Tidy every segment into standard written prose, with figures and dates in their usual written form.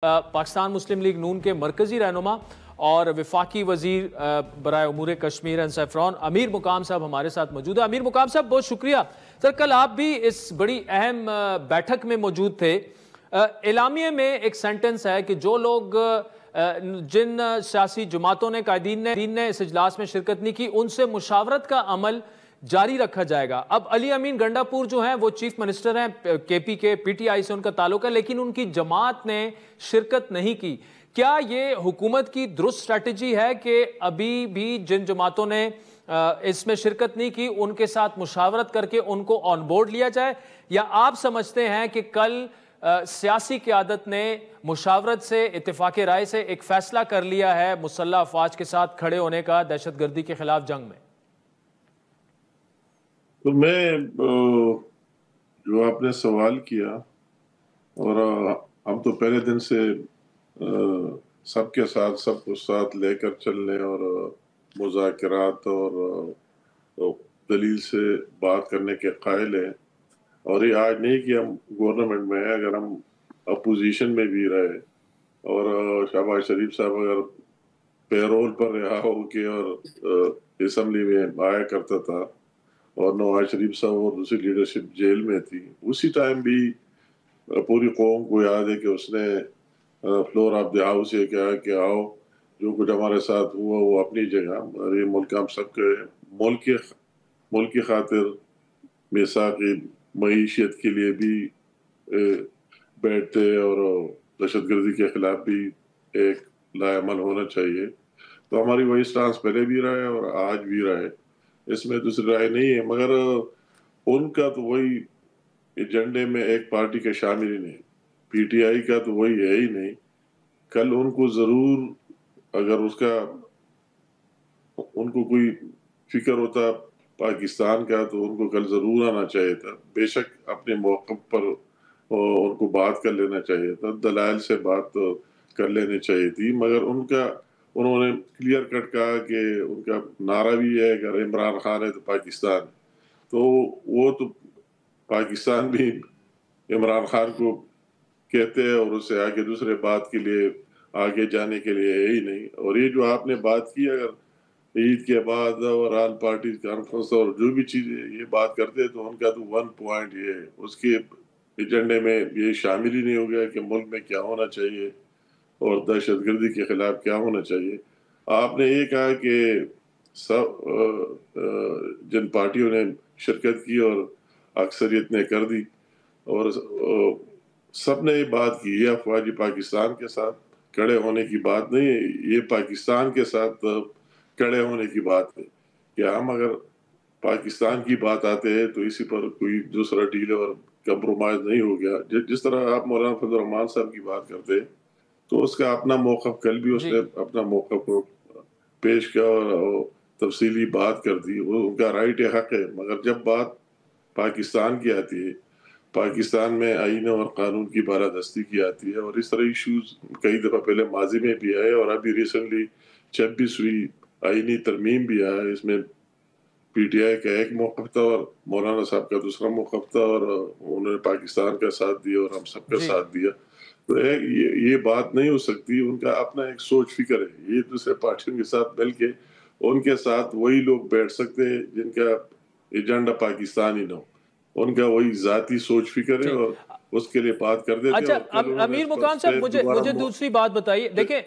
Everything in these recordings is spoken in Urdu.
پاکستان مسلم لیگ نون کے مرکزی رہنما اور وفاقی وزیر برائے امور کشمیر اینڈ سیفران امیر مقام صاحب ہمارے ساتھ موجود ہیں۔ امیر مقام صاحب بہت شکریہ سر، کل آپ بھی اس بڑی اہم بیٹھک میں موجود تھے۔ اعلامیے میں ایک سینٹنس ہے کہ جو لوگ جن سیاسی جماعتوں نے قائدین نے اس اجلاس میں شرکت نہیں کی ان سے مشاورت کا عمل جاری رکھا جائے گا۔ اب علی امین گنڈا پور جو ہیں وہ چیف منسٹر ہیں کے پی کے، پی ٹی آئی سے ان کا تعلق ہے، لیکن ان کی جماعت نے شرکت نہیں کی۔ کیا یہ حکومت کی درست اسٹریٹجی ہے کہ ابھی بھی جن جماعتوں نے اس میں شرکت نہیں کی ان کے ساتھ مشاورت کر کے ان کو آن بورڈ لیا جائے، یا آپ سمجھتے ہیں کہ کل سیاسی قیادت نے مشاورت سے، اتفاق رائے سے ایک فیصلہ کر لیا ہے مسلح افواج کے ساتھ کھڑے ہونے کا دہشت گردی کے خلاف جنگ میں؟ تو میں جو آپ نے سوال کیا، اور ہم تو پہلے دن سے سب کے ساتھ سب کو ساتھ لے کر چلنے اور مذاکرات اور دلیل سے بات کرنے کے قائل ہیں، اور یہ آج نہیں کہ ہم گورنمنٹ میں ہیں، اگر ہم اپوزیشن میں بھی رہے اور شہباز شریف صاحب اگر پیرول پر رہا ہو کے اور اسمبلی میں آیا کرتا تھا اور نواز شریف صاحب اور دوسری لیڈرشپ جیل میں تھی، اسی ٹائم بھی پوری قوم کو یاد ہے کہ اس نے فلور آف دی ہاؤس یہ کہا کہ آؤ جو کچھ ہمارے ساتھ ہوا وہ اپنی جگہ، اور یہ ملک ہم سب کے ملک کی خاطر میثاقی معیشت کے لیے بھی بیٹھتے اور دہشت گردی کے خلاف بھی ایک لائعمل ہونا چاہیے۔ تو ہماری وہی سٹانس پہلے بھی رہا ہے اور آج بھی رہا ہے، اس میں دوسری رائے نہیں ہے، مگر ان کا تو وہی ایجنڈے میں ایک پارٹی کا شامل ہی نہیں، پی ٹی آئی کا تو وہی ہے ہی نہیں۔ کل ان کو ضرور اگر ان کو کوئی فکر ہوتا پاکستان کا تو ان کو کل ضرور آنا چاہیے تھا، بے شک اپنے موقف پر ان کو بات کر لینا چاہیے تھا، دلائل سے بات کر لینی چاہیے تھی، مگر انہوں نے کلیئر کٹ کہا کہ ان کا نعرہ بھی ہے اگر عمران خان ہے تو پاکستان ہے، تو وہ تو پاکستان بھی عمران خان کو کہتے ہیں اور اس سے آگے دوسرے بات کے لیے آگے جانے کے لیے ہے ہی نہیں۔ اور یہ جو آپ نے بات کی، اگر عید کے بعد اور آل پارٹی کانفرنس اور جو بھی چیزیں یہ بات کرتے ہیں تو ان کا تو ون پوائنٹ یہ ہے، اس کے ایجنڈے میں یہ شامل ہی نہیں ہو گیا کہ ملک میں کیا ہونا چاہیے اور دہشت گردی کے خلاف کیا ہونا چاہیے۔ آپ نے یہ کہا کہ سب جن پارٹیوں نے شرکت کی اور اکثریت نے کر دی، اور سب نے یہ بات کی، یہ افواج پاکستان کے ساتھ کھڑے ہونے کی بات نہیں ہے، یہ پاکستان کے ساتھ کھڑے ہونے کی بات ہے کہ ہم اگر پاکستان کی بات آتے ہیں تو اسی پر کوئی دوسرا ڈیل اور کمپرومائز نہیں ہو گیا۔ جس طرح آپ مولانا فضل الرحمان صاحب کی بات کرتے ہیں تو اس کا اپنا موقف، کل بھی اس نے اپنا موقف کو پیش کیا اور تفصیلی بات کر دی، وہ ان کا رائٹ حق ہے، مگر جب بات پاکستان کی آتی ہے، پاکستان میں آئین اور قانون کی بالادستی کی آتی ہے، اور اس طرح ایشوز کئی دفعہ پہلے ماضی میں بھی آئے، اور ابھی ریسنٹلی 26ویں آئینی ترمیم بھی آیا، اس میں پی ٹی آئی کا ایک موقف تھا اور مولانا صاحب کا دوسرا موقف تھا، اور انہوں نے پاکستان کا ساتھ دیا اور ہم سب کا ساتھ دیا۔ تو یہ بات نہیں ہو سکتی، ان کا اپنا ایک سوچ فکر ہے، یہ دوسرے پارٹیوں کے ساتھ مل کے ان کے ساتھ وہی لوگ بیٹھ سکتے ہیں جن کا ایجنڈا پاکستان ہی نہ ہو، ان کا وہی ذاتی سوچ فکر ہے اور اس کے لیے بات کر دیتے ہیں۔ اچھا امیر مقام صاحب مجھے دوسری بات بتائیے، دیکھیں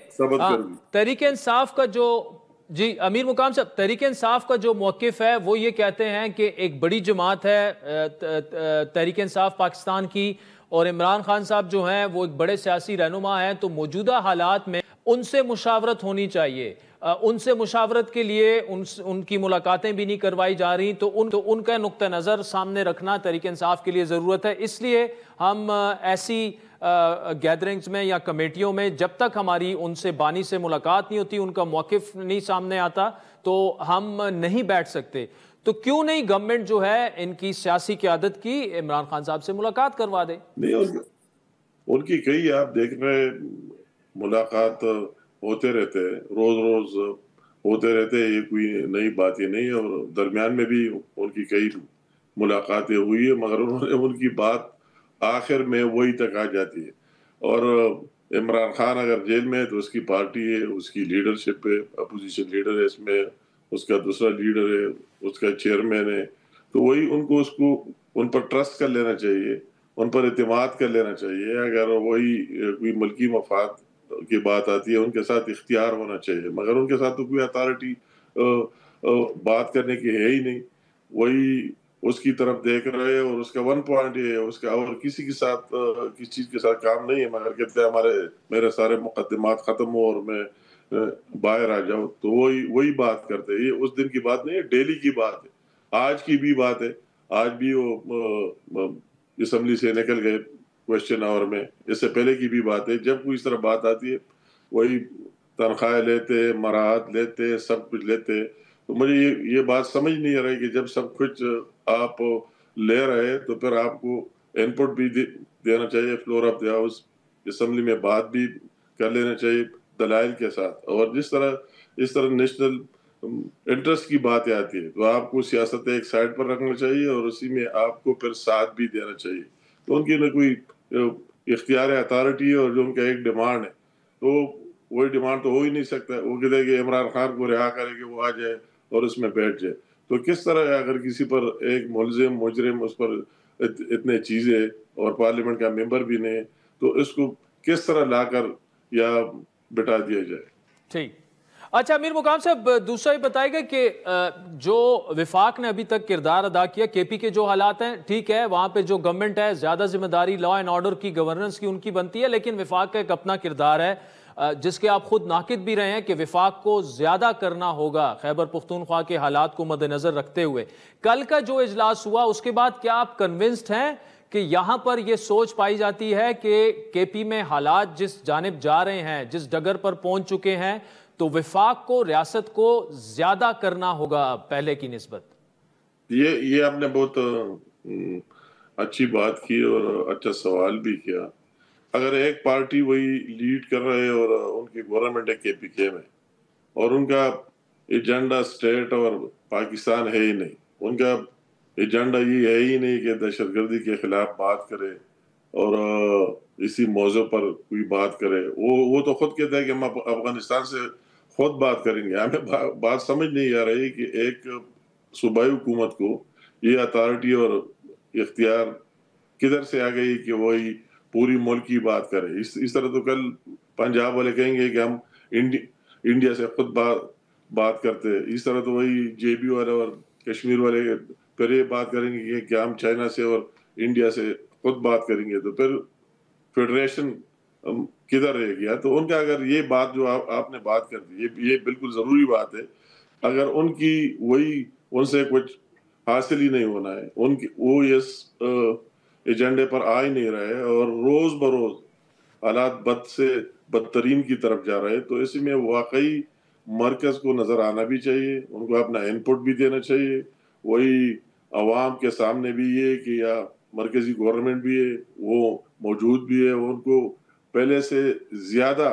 تحریک انصاف کا جو امیر مقام صاحب تحریک انصاف کا جو موقف ہے وہ یہ کہتے ہیں کہ ایک بڑی جماعت ہے تحریک انصاف پاکستان کی، اور عمران خان صاحب جو ہیں وہ ایک بڑے سیاسی رہنما ہیں، تو موجودہ حالات میں ان سے مشاورت ہونی چاہیے، ان سے مشاورت کے لیے ان کی ملاقاتیں بھی نہیں کروائی جا رہی، تو ان کا نقطہ نظر سامنے رکھنا تحریک انصاف کے لیے ضرورت ہے، اس لیے ہم ایسی گیدرنگز میں یا کمیٹیوں میں جب تک ہماری ان سے بانی سے ملاقات نہیں ہوتی، ان کا موقف نہیں سامنے آتا تو ہم نہیں بیٹھ سکتے۔ تو کیوں نہیں گورنمنٹ جو ہے ان کی سیاسی قیادت کی عمران خان صاحب سے ملاقات کروا دے؟ نہیں، ان کی کئی آپ دیکھ رہے ملاقات ہوتے رہتے ہیں، روز ہوتے رہتے ہیں، یہ کوئی نئی بات ہی نہیں ہے، اور درمیان میں بھی ان کی کئی ملاقاتیں ہوئی ہیں، مگر انہوں نے ان کی بات آخر میں وہی تک آ جاتی ہے، اور عمران خان اگر جیل میں ہے تو اس کی پارٹی ہے، اس کی لیڈرشپ ہے، اپوزیشن لیڈر ہے، اس میں اس کا دوسرا لیڈر ہے، اس کا چیئرمین ہے، تو وہی ان پر ٹرسٹ کر لینا چاہیے، ان پر اعتماد کر لینا چاہیے. اگر وہی کوئی ملکی مفاد کی بات آتی ہے ان کے ساتھ اختیار ہونا چاہیے، مگر ان کے ساتھ تو کوئی اتھارٹی بات کرنے کی ہے ہی نہیں. وہی اس کی طرف دیکھ رہے اور اس کا ون پوائنٹ یہ ہے، اس کا اور کسی کے ساتھ کسی چیز کے ساتھ کام نہیں ہے، مگر کہتے ہیں میرے سارے مقدمات ختم ہو اور میں باہر آ جاؤں. تو وہی بات کرتے ہیں. یہ اس دن کی بات نہیں ہے، ڈیلی کی بات ہے، آج کی بھی بات ہے. آج بھی وہ اسمبلی سے نکل گئے کوشچن آور میں، اس سے پہلے کی بھی بات ہے. جب کوئی اس طرح بات آتی ہے وہی تنخواہیں لیتے، مراحت لیتے، سب کچھ لیتے. تو مجھے یہ بات سمجھ نہیں آ رہی کہ جب سب کچھ آپ لے رہے تو پھر آپ کو ان پٹ بھی دینا چاہیے، floor of the house assembly میں بات بھی کر لینا چاہیے دلائل کے ساتھ. اور اس طرح نیشنل انٹرسٹ کی باتیں آتی ہے تو آپ کو سیاست ایک سائڈ پر رکھنا چاہیے اور اسی میں آپ کو پھر ساتھ بھی دینا چاہیے. تو ان کی نہ کوئی اختیار اتھارٹی ہے، اور جو ان کا ایک ڈیمانڈ ہے تو وہی ڈیمانڈ تو ہو ہی نہیں سکتا. وہ کہتے ہیں کہ عمران خان کو رہا کرے کہ وہ آ جائے اور اس میں بیٹھ جائے. تو کس طرح اگر کسی پر ایک ملزم مجرم اس پر اتنے چیزیں اور پارلیمنٹ کا ممبر بھی نہیں تو اس کو کس طرح لا کر یا بٹا دیا جائے؟ ٹھیک. اچھا امیر مقام صاحب، دوسرا یہ بتائے گا کہ جو وفاق نے ابھی تک کردار ادا کیا، کے پی کے جو حالات ہیں ٹھیک ہے، وہاں پہ جو گورنمنٹ ہے زیادہ ذمہ داری لا اینڈ آرڈر کی، گورننس کی ان کی بنتی ہے، لیکن وفاق کا ایک اپنا کردار ہے جس کے آپ خود ناقد بھی رہے ہیں کہ وفاق کو زیادہ کرنا ہوگا خیبر پختونخوا کے حالات کو مد نظر رکھتے ہوئے. کل کا جو اجلاس ہوا اس کے بعد کیا آپ کنونسڈ ہیں کہ یہاں پر یہ سوچ پائی جاتی ہے کہ کے پی میں حالات جس جانب جا رہے ہیں، جس ڈگر پر پہنچ چکے ہیں، تو وفاق کو، ریاست کو زیادہ کرنا ہوگا پہلے کی نسبت؟ یہ آپ نے بہت اچھی بات کی اور اچھا سوال بھی کیا. اگر ایک پارٹی وہی لیڈ کر رہے اور ان کی گورنمنٹ ہے کے پی کے میں، اور ان کا ایجنڈا اسٹیٹ اور پاکستان ہے ہی نہیں، ان کا ایجنڈا یہ ہے ہی نہیں کہ دہشت گردی کے خلاف بات کرے اور اسی موضوع پر کوئی بات کرے. وہ تو خود کہتا ہے کہ ہم افغانستان سے خود بات کریں گے. ہمیں بات سمجھ نہیں آ رہی کہ ایک صوبائی حکومت کو یہ اتھارٹی اور اختیار کدھر سے آ گئی کہ وہی پوری ملک کی بات کرے. اس طرح تو کل پنجاب والے کہیں گے کہ ہم انڈیا سے خود بات کرتے. اس طرح تو وہی جے بی والے اور کشمیر والے پھر یہ بات کریں گے کہ ہم چائنا سے اور انڈیا سے خود بات کریں گے. تو پھر فیڈریشن کدھر رہ گیا؟ تو ان کا اگر یہ بات جو آپ نے بات کر دی یہ بالکل ضروری بات ہے. اگر ان کی ان سے کچھ حاصل ہی نہیں ہونا ہے، وہ اس ایجنڈے پر آ ہی نہیں رہے اور روز بروز حالات بد سے بدترین کی طرف جا رہے، تو اس میں واقعی مرکز کو نظر آنا بھی چاہیے، ان کو اپنا ان پٹ بھی دینا چاہیے. وہی عوام کے سامنے بھی یہ کہ یا مرکزی گورنمنٹ بھی ہے، وہ موجود بھی ہے، ان کو پہلے سے زیادہ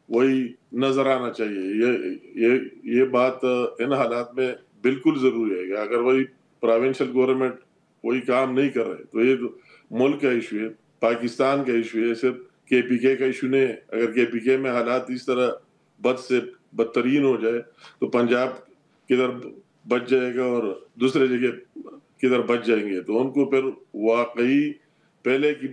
وہی نظر آنا چاہیے. یہ بات ان حالات میں بالکل ضروری ہے کہ اگر وہی پروونشل گورنمنٹ وہی کام نہیں کر رہے تو یہ ملک کا ایشو ہے، پاکستان کا ایشو ہے، صرف کے پی کے کا ایشو نہیں ہے. اگر کے پی کے میں حالات اس طرح بد سے بدترین ہو جائے تو پنجاب کدھر بچ جائے گا اور دوسرے جگہ کدھر بچ جائیں گے. تو ان کو پھر واقعی پہلے کی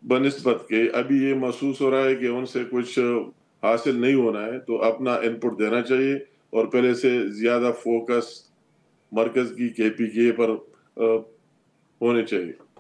بنسبت کے ابھی یہ محسوس ہو رہا ہے کہ ان سے کچھ حاصل نہیں ہونا ہے، تو اپنا ان پٹ دینا چاہیے اور پہلے سے زیادہ فوکس مرکز کی کے پی کے پر ہونے چاہیے.